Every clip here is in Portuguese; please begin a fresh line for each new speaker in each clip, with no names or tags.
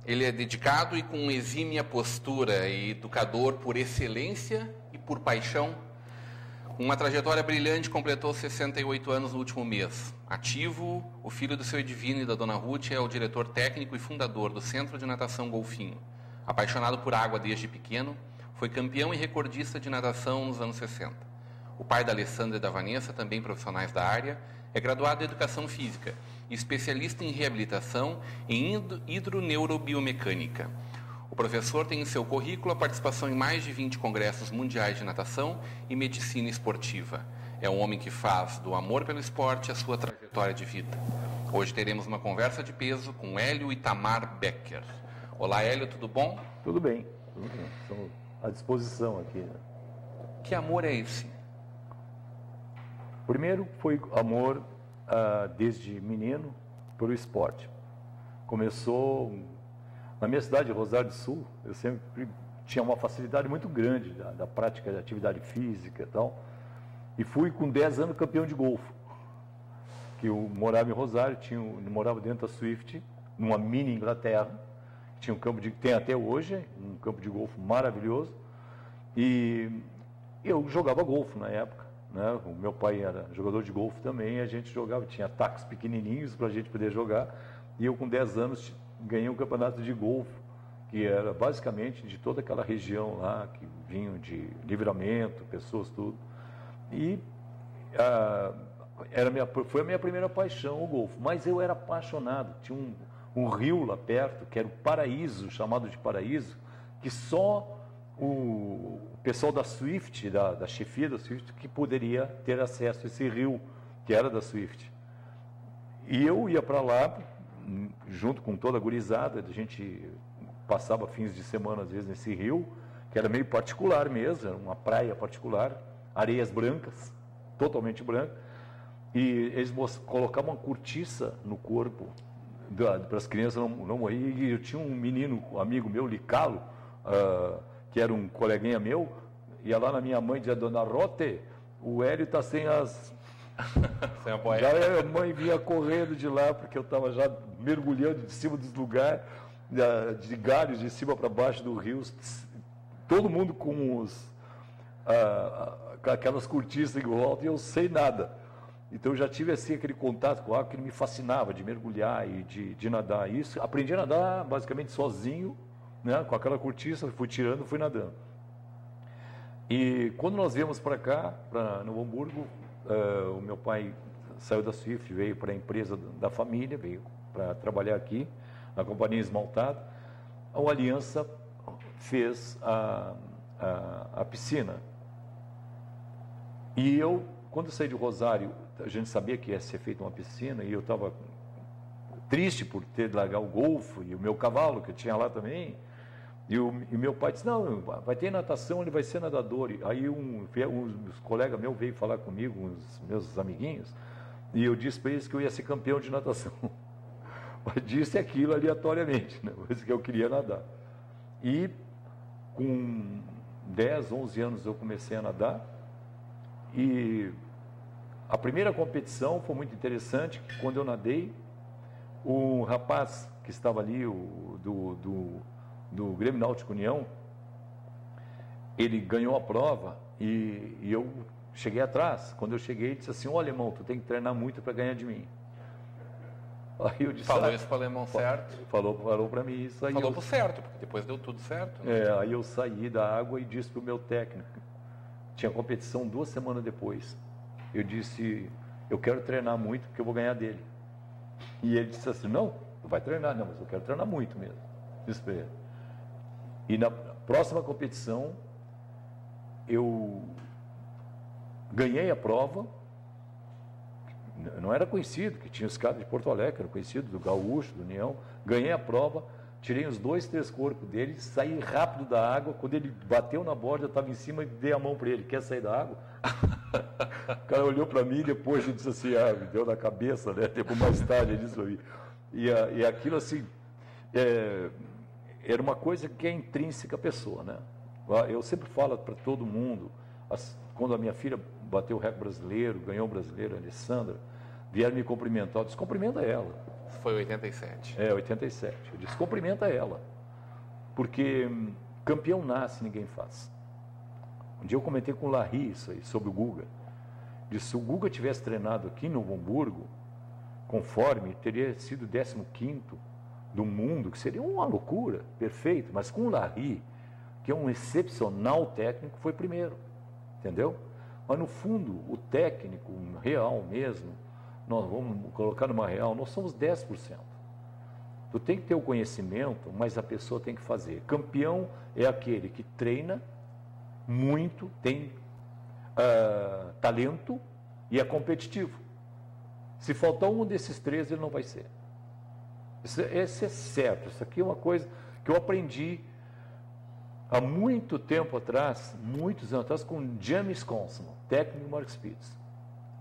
Ele é dedicado e com exímia postura e educador por excelência e por paixão. Uma trajetória brilhante, completou 68 anos no último mês. Ativo, o filho do seu Edivino e da dona Ruth é o diretor técnico e fundador do Centro de Natação Golfinho. Apaixonado por água desde pequeno, foi campeão e recordista de natação nos anos 60. O pai da Alessandra e da Vanessa, também profissionais da área, é graduado em Educação Física e especialista em reabilitação em hidroneurobiomécnica. O professor tem em seu currículo a participação em mais de 20 congressos mundiais de natação e medicina esportiva. É um homem que faz do amor pelo esporte a sua trajetória de vida. Hoje teremos uma conversa de peso com Hélio Itamar Becker. Olá, Hélio, tudo bom?
Tudo bem. Estou à disposição aqui. Né?
Que amor é esse?
Primeiro foi amor desde menino pelo esporte. Começou na minha cidade, Rosário do Sul. Eu sempre tinha uma facilidade muito grande da prática de atividade física e tal. E fui com 10 anos campeão de golfe. Que eu morava em Rosário, morava dentro da Swift, numa mini Inglaterra. Tinha um campo tem até hoje, um campo de golfe maravilhoso. E eu jogava golfe na época. Né? O meu pai era jogador de golfe também, a gente jogava, tinha tacos pequenininhos para a gente poder jogar, e eu com 10 anos ganhei um campeonato de golfe, que era basicamente de toda aquela região lá, que vinham de Livramento, pessoas, tudo, e foi a minha primeira paixão o golfe, mas eu era apaixonado, tinha um rio lá perto, que era o Paraíso, chamado de Paraíso, que só o pessoal da Swift, da chefia da Swift, que poderia ter acesso a esse rio, que era da Swift. E eu ia para lá, junto com toda a gurizada, a gente passava fins de semana, às vezes, nesse rio, que era meio particular mesmo, era uma praia particular, areias brancas, totalmente brancas, e eles colocavam uma cortiça no corpo, para as crianças não morrerem, e eu tinha um menino, um amigo meu, Licalo, que era um coleguinha meu, ia lá na minha mãe e dizia, dona Rote, o Hélio está sem as...
sem a boia.
Já a mãe vinha correndo de lá, porque eu estava já mergulhando de cima dos lugares, de galhos de cima para baixo do rio, todo mundo com aquelas cortiças em volta, e eu sei nada. Então eu já tive assim aquele contato com a água que me fascinava, de mergulhar e de nadar. Isso, aprendi a nadar basicamente sozinho, né, com aquela cortiça, fui tirando, fui nadando. E quando nós viemos para cá, para Novo Hamburgo, o meu pai saiu da Swift, veio para a empresa da família, veio para trabalhar aqui, na companhia esmaltada. A Aliança fez a piscina. E eu, quando eu saí de Rosário, a gente sabia que ia ser feita uma piscina, e eu estava triste por ter de largar o golfe, e o meu cavalo, que eu tinha lá também. E meu pai disse, não, vai ter natação, ele vai ser nadador. E aí uns colegas meus veio falar comigo, uns meus amiguinhos, e eu disse para eles que eu ia ser campeão de natação. Mas disse aquilo aleatoriamente, né? Por isso que eu queria nadar. E com 10, 11 anos eu comecei a nadar, e a primeira competição foi muito interessante, que quando eu nadei, o rapaz que estava ali, do Grêmio Náutico União, ele ganhou a prova e eu cheguei atrás. Quando eu cheguei, ele disse assim, ó, alemão, tu tem que treinar muito para ganhar de mim. Aí eu disse,
falou isso para o alemão certo?
Falou para mim isso. Aí
falou pro certo, porque depois deu tudo certo. Né?
Aí eu saí da água e disse para o meu técnico, tinha competição 2 semanas depois, eu disse, eu quero treinar muito porque eu vou ganhar dele. E ele disse assim, não, tu vai treinar, não, mas eu quero treinar muito mesmo. Disse para ele. E na próxima competição, eu ganhei a prova, não era conhecido, que tinha os caras de Porto Alegre, era conhecido, do Gaúcho, do União, ganhei a prova, tirei os 2, 3 corpos dele, saí rápido da água, quando ele bateu na borda, eu estava em cima e dei a mão para ele, quer sair da água? O cara olhou para mim e depois ele disse assim, me deu na cabeça, né? Tempo mais tarde ele disse para mim. E aquilo assim, era uma coisa que é intrínseca à pessoa, né? Eu sempre falo para todo mundo, quando a minha filha bateu o recorde brasileiro, ganhou o brasileiro, a Alessandra, vieram me cumprimentar, eu disse, cumprimenta ela,
Foi 87.
87. Eu disse, cumprimenta ela. Porque campeão nasce, ninguém faz. Um dia eu comentei com o Larry isso aí, sobre o Guga. Disse, se o Guga tivesse treinado aqui no Novo Hamburgo, conforme, teria sido 15º do mundo, que seria uma loucura, perfeito. Mas com o Larry, que é um excepcional técnico, foi primeiro. Entendeu? Mas no fundo, o técnico real mesmo, nós vamos colocar numa real, nós somos 10%. Tu tem que ter o conhecimento, mas a pessoa tem que fazer. Campeão é aquele que treina muito, tem talento e é competitivo. Se faltar um desses três, ele não vai ser. Esse é certo. Isso aqui é uma coisa que eu aprendi há muito tempo atrás, muitos anos atrás, com James Constant, técnico do Mark Spitz.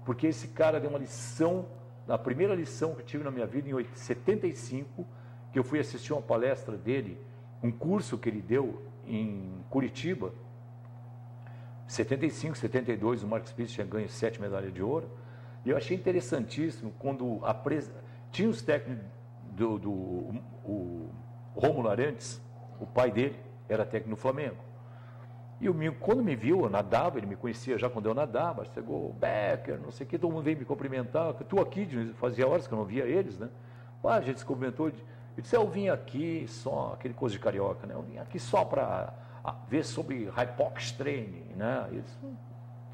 Porque esse cara deu uma lição, a primeira lição que eu tive na minha vida em 75, que eu fui assistir uma palestra dele, um curso que ele deu em Curitiba, 75, 72, o Mark Spitz tinha ganho 7 medalhas de ouro, e eu achei interessantíssimo quando tinha os técnicos o Rômulo Arantes, o pai dele, era técnico no Flamengo. E quando me viu, eu nadava, ele me conhecia já quando eu nadava, chegou Becker, não sei o que, todo mundo veio me cumprimentar, tu aqui, fazia horas que eu não via eles, né? A gente se cumprimentou, ele disse, eu vim aqui só, aquele coisa de carioca, né? Eu vim aqui só para ver sobre Hypox Training, né?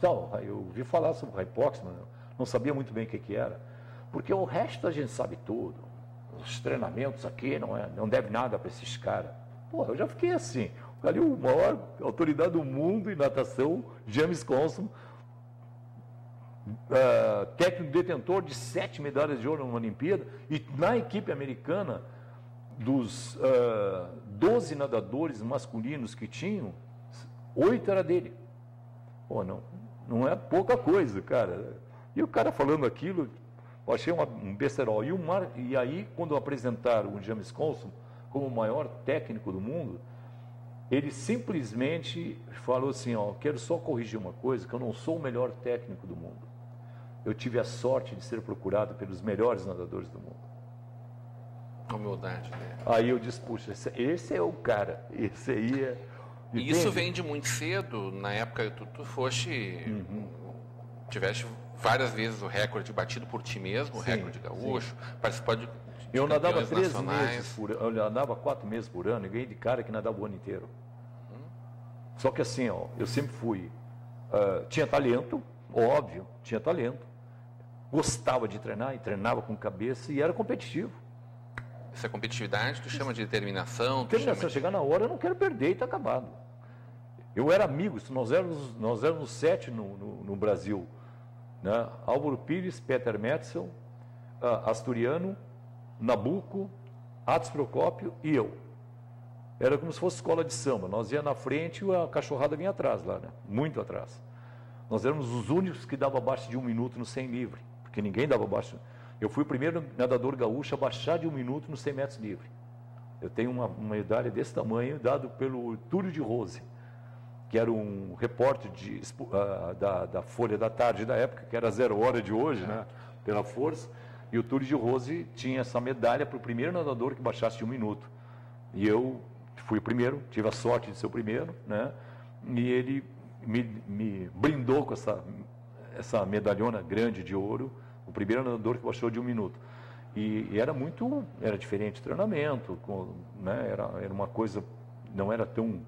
Eu ouvi falar sobre Hypox, mas não sabia muito bem o que era, porque o resto a gente sabe tudo, os treinamentos aqui não deve nada para esses caras. Pô, eu já fiquei assim, ali o maior autoridade do mundo em natação, James Constant, técnico detentor de 7 medalhas de ouro numa Olimpíada, e na equipe americana, dos 12 nadadores masculinos que tinham, 8 era dele. Pô, não é pouca coisa, cara. E o cara falando aquilo, eu achei um besterol. E aí, quando apresentaram o James Constant como o maior técnico do mundo, ele simplesmente falou assim, quero só corrigir uma coisa, que eu não sou o melhor técnico do mundo. Eu tive a sorte de ser procurado pelos melhores nadadores do mundo.
Humildade, né?
Aí eu disse, puxa, esse é o cara, esse aí é...
E isso vem de muito cedo, na época tu foste, tiveste várias vezes o recorde batido por ti mesmo, o recorde gaúcho, participou de
eu nadava
campeões
13 meses por ano, eu nadava 4 meses por ano e ganhei de cara que nadava o ano inteiro. Só que assim, eu sempre fui, tinha talento, óbvio, tinha talento, gostava de treinar e treinava com cabeça e era competitivo.
Essa competitividade tu chama de determinação?
Determinação, chegar na hora eu não quero perder e está acabado. Eu era amigo, nós éramos 7 no Brasil, né? Álvaro Pires, Peter Metzel, Asturiano, Nabuco, Atos Procópio e eu. Era como se fosse escola de samba. Nós ia na frente e a cachorrada vinha atrás lá, né? Muito atrás. Nós éramos os únicos que davam abaixo de 1 minuto no 100 livre, porque ninguém dava abaixo. Eu fui o primeiro nadador gaúcho a baixar de 1 minuto no 100 metros livre. Eu tenho uma medalha desse tamanho, dado pelo Túlio de Rose, que era um repórter da Folha da Tarde da época, que era 0 hora de hoje, né? Pela força. E o Túlio de Rose tinha essa medalha para o primeiro nadador que baixasse de 1 minuto. E eu fui o primeiro, tive a sorte de ser o primeiro, né? E ele me brindou com essa medalhona grande de ouro, o primeiro nadador que baixou de 1 minuto. E era diferente o treinamento, né? Era uma coisa, não era tão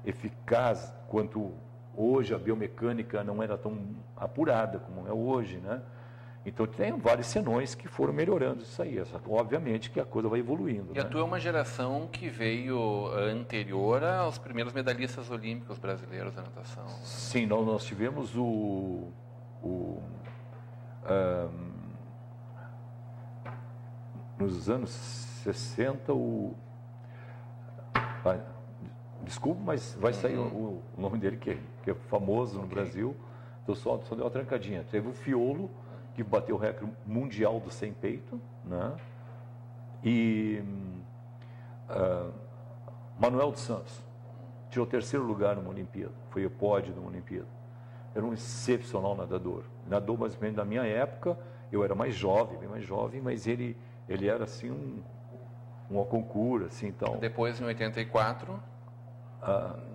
eficaz quanto hoje, a biomecânica não era tão apurada como é hoje, né? Então tem vários senões que foram melhorando isso aí. Obviamente que a coisa vai evoluindo.
E a tua é uma geração que veio anterior aos primeiros medalhistas olímpicos brasileiros da natação.
Sim, nós tivemos nos anos 60 desculpa, mas vai sair o nome dele que é famoso no Brasil. Então só deu uma trancadinha. Teve o Fiolo, que bateu o recorde mundial do 100 peito, né? E Manuel dos Santos tirou 3º lugar numa Olimpíada, foi o pódio numa Olimpíada. Era um excepcional nadador. Nadou mais ou menos na minha época, eu era mais jovem, bem mais jovem, mas ele Ele era assim uma concura, assim, então.
Depois, em 84,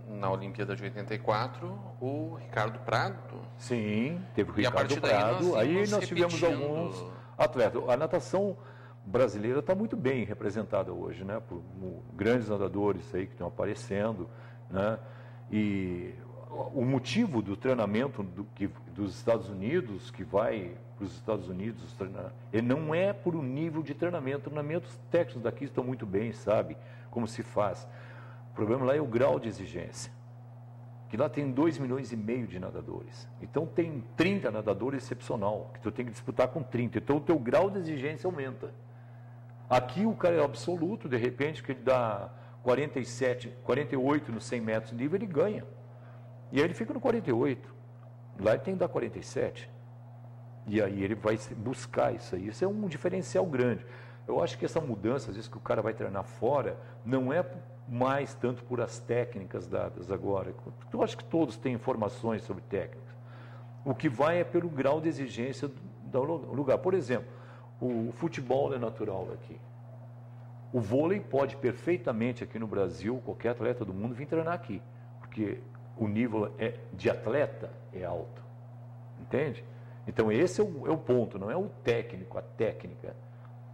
na Olimpíada de 84, o Ricardo Prado.
Sim, teve o
E a
Ricardo
partir daí
Prado. Aí nós tivemos
repetindo.
alguns atletas. A natação brasileira está muito bem representada hoje, né? Por grandes nadadores aí que estão aparecendo, né? E o motivo do treinamento dos Estados Unidos, que vai para os Estados Unidos treinar, ele não é por um nível de treinamento. Treinamentos técnicos daqui estão muito bem, sabe como se faz. O problema lá é o grau de exigência. Que lá tem 2,5 milhões de nadadores. Então tem 30 nadadores excepcional, que tu tem que disputar com 30. Então o teu grau de exigência aumenta. Aqui o cara é absoluto, de repente, que ele dá 47, 48 nos 100 metros de nível, ele ganha. E aí ele fica no 48. Lá ele tem que dar 47. E aí ele vai buscar isso aí. Isso é um diferencial grande. Eu acho que essa mudança, às vezes que o cara vai treinar fora, não é mais tanto por as técnicas dadas agora. Eu acho que todos têm informações sobre técnicas. O que vai é pelo grau de exigência do lugar. Por exemplo, o futebol é natural aqui. O vôlei pode perfeitamente aqui no Brasil, qualquer atleta do mundo, vir treinar aqui. Porque o nível de atleta é alto. Entende? Então esse é o ponto, não é o técnico, a técnica,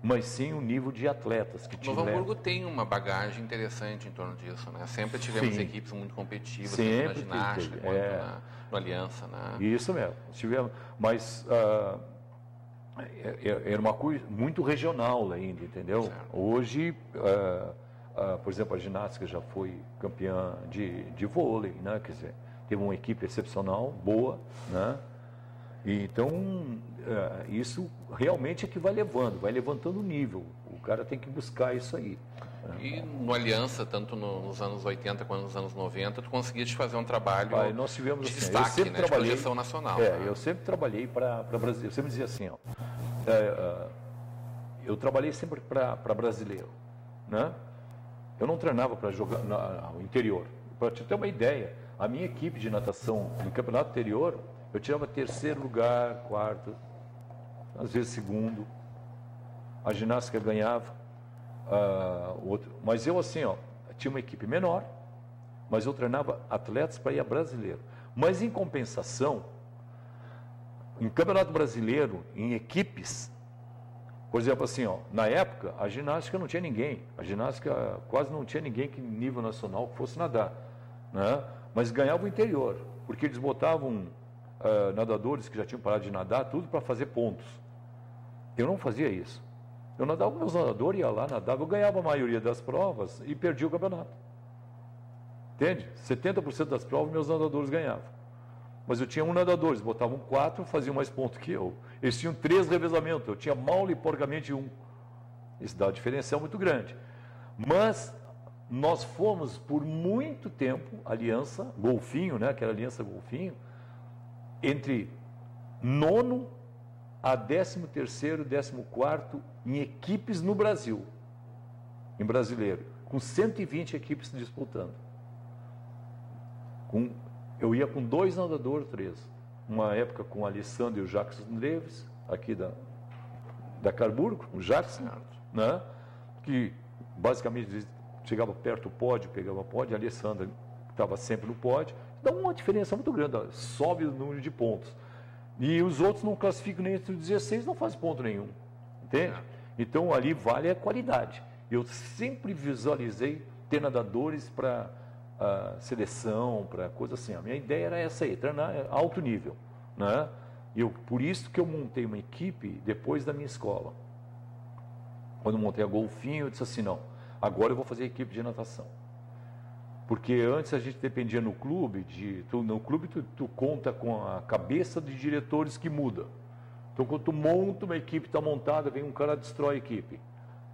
mas sim o nível de atletas que te
Novo Hamburgo tem uma bagagem interessante em torno disso, né? Sempre tivemos equipes muito competitivas, tanto na ginástica quanto no Aliança, né?
Isso mesmo, tivemos, mas era uma coisa muito regional ainda, entendeu?
Certo.
Hoje, por exemplo, a ginástica já foi campeã de vôlei, né? Quer dizer, teve uma equipe excepcional, boa, né? E então, isso realmente é que vai levantando o nível. O cara tem que buscar isso aí.
E no Aliança, tanto nos anos 80 quanto nos anos 90, tu conseguia fazer um trabalho
nós tivemos,
de
assim,
destaque, né, de projeção nacional. Né?
Eu sempre trabalhei para Brasil. Eu sempre dizia assim, eu trabalhei sempre para brasileiro. Né? Eu não treinava para jogar no interior. Para te ter uma ideia, a minha equipe de natação no campeonato interior, eu tirava 3º lugar, 4º, às vezes 2º. A ginástica ganhava. Mas eu assim, tinha uma equipe menor, mas eu treinava atletas para ir a brasileiro. Mas em compensação, em campeonato brasileiro, em equipes, por exemplo assim, na época, a ginástica não tinha ninguém. A ginástica quase não tinha ninguém que nível nacional que fosse nadar. Né? Mas ganhava o interior, porque eles botavam nadadores que já tinham parado de nadar, tudo para fazer pontos. Eu não fazia isso. Eu nadava com meus nadadores, ia lá, nadava, eu ganhava a maioria das provas e perdia o campeonato. Entende? 70% das provas meus nadadores ganhavam. Mas eu tinha um nadador, eles botavam 4, faziam mais pontos que eu. Eles tinham 3 revezamentos, eu tinha mal e porcamente 1. Isso dá uma diferencial muito grande. Mas nós fomos por muito tempo, Aliança, Golfinho, né, que era Aliança Golfinho, entre 9º a 13º, 14º em equipes no Brasil, em brasileiro, com 120 equipes disputando. Eu ia com 2 nadadores, 3. Uma época com o Alessandro e o Jackson Neves, aqui da Carburgo, o Jackson, né? Que basicamente chegava perto do pódio, pegava pódio, a Alessandra estava sempre no pódio. Dá uma diferença muito grande, sobe o número de pontos. E os outros não classificam nem entre os 16, não fazem ponto nenhum. Entende? Então ali vale a qualidade. Eu sempre visualizei ter nadadores para seleção, para coisa assim. A minha ideia era essa aí, treinar alto nível. Né? Por isso que eu montei uma equipe depois da minha escola. Quando eu montei a Golfinho, eu disse assim, não, agora eu vou fazer equipe de natação. Porque antes a gente dependia no clube, tu conta com a cabeça de diretores que muda. Então quando tu monta uma equipe, está montada, vem um cara destrói a equipe.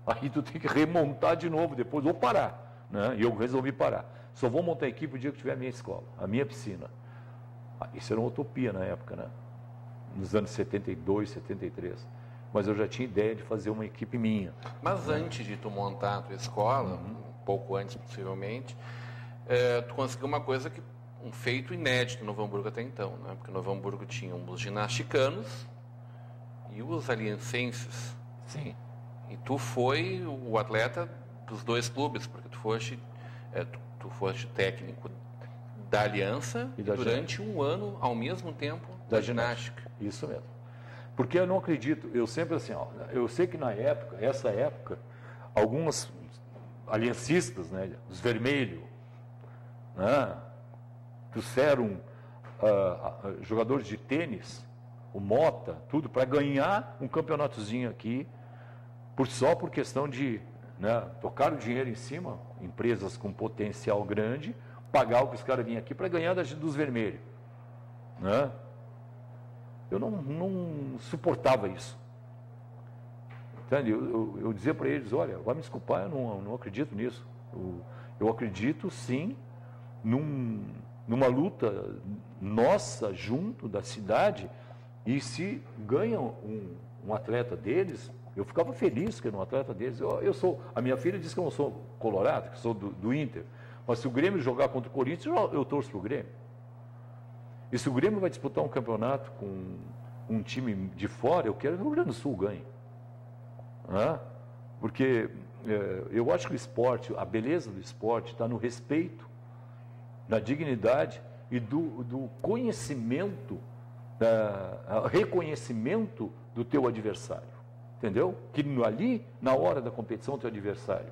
Aí tu tem que remontar de novo depois, ou parar. Né? E eu resolvi parar. Só vou montar a equipe o dia que tiver a minha escola, a minha piscina. Isso era uma utopia na época, né? Nos anos 72, 73. Mas eu já tinha ideia de fazer uma equipe minha.
Mas antes de tu montar a tua escola, um pouco antes possivelmente, tu conseguiu uma coisa um feito inédito no Novo Hamburgo até então, né? Porque no Novo Hamburgo tinham os ginasticanos e os aliancenses.
Sim.
E tu foi o atleta dos dois clubes, porque tu foste técnico da Aliança e durante um ano, ao mesmo tempo, da ginástica.
Isso mesmo. Porque eu não acredito, eu sempre assim, eu sei que essa época, alguns aliancistas, né, os vermelhos, né, trouxeram jogadores de tênis, o Mota, tudo, para ganhar um campeonatozinho aqui, só por questão de, né, tocar o dinheiro em cima, empresas com potencial grande, pagar o que os caras vinham aqui para ganhar dos vermelhos. Né? Eu não suportava isso. Entende? Eu dizia para eles, olha, vai me desculpar, eu não acredito nisso. Eu acredito, sim, numa luta nossa, junto da cidade, e se ganham um atleta deles, eu ficava feliz que era um atleta deles. A minha filha diz que eu não sou colorado, que sou do Inter, mas se o Grêmio jogar contra o Corinthians, eu torço para o Grêmio. E se o Grêmio vai disputar um campeonato com um time de fora, eu quero que o Rio Grande do Sul ganhe. Porque eu acho que o esporte, a beleza do esporte está no respeito, na dignidade e do conhecimento, reconhecimento do teu adversário. Entendeu? Que ali, na hora da competição, o teu adversário.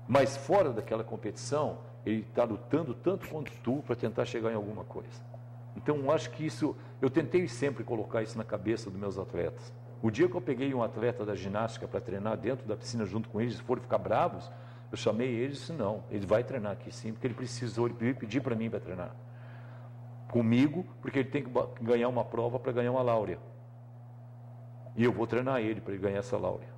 Mas fora daquela competição, ele está lutando tanto quanto tu para tentar chegar em alguma coisa. Então, eu acho que isso, eu tentei sempre colocar isso na cabeça dos meus atletas. O dia que eu peguei um atleta da ginástica para treinar dentro da piscina junto com eles, se forem ficar bravos, eu chamei eles e disse, não, ele vai treinar aqui sim, porque ele precisou, ele veio pedir para mim para treinar. Comigo, porque ele tem que ganhar uma prova para ganhar uma láurea. E eu vou treinar ele para ele ganhar essa láurea.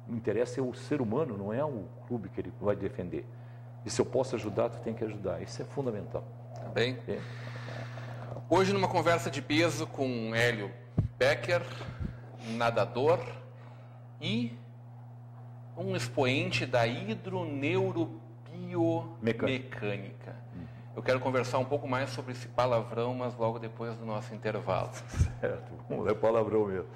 O interesse é o ser humano, não é o clube que ele vai defender. E se eu posso ajudar, tu tem que ajudar. Isso é fundamental.
Tá bem. Hoje, numa conversa de peso com Hélio Becker, nadador e um expoente da hidroneurobiomécnica. Eu quero conversar um pouco mais sobre esse palavrão, mas logo depois do nosso intervalo.
Certo, é palavrão mesmo.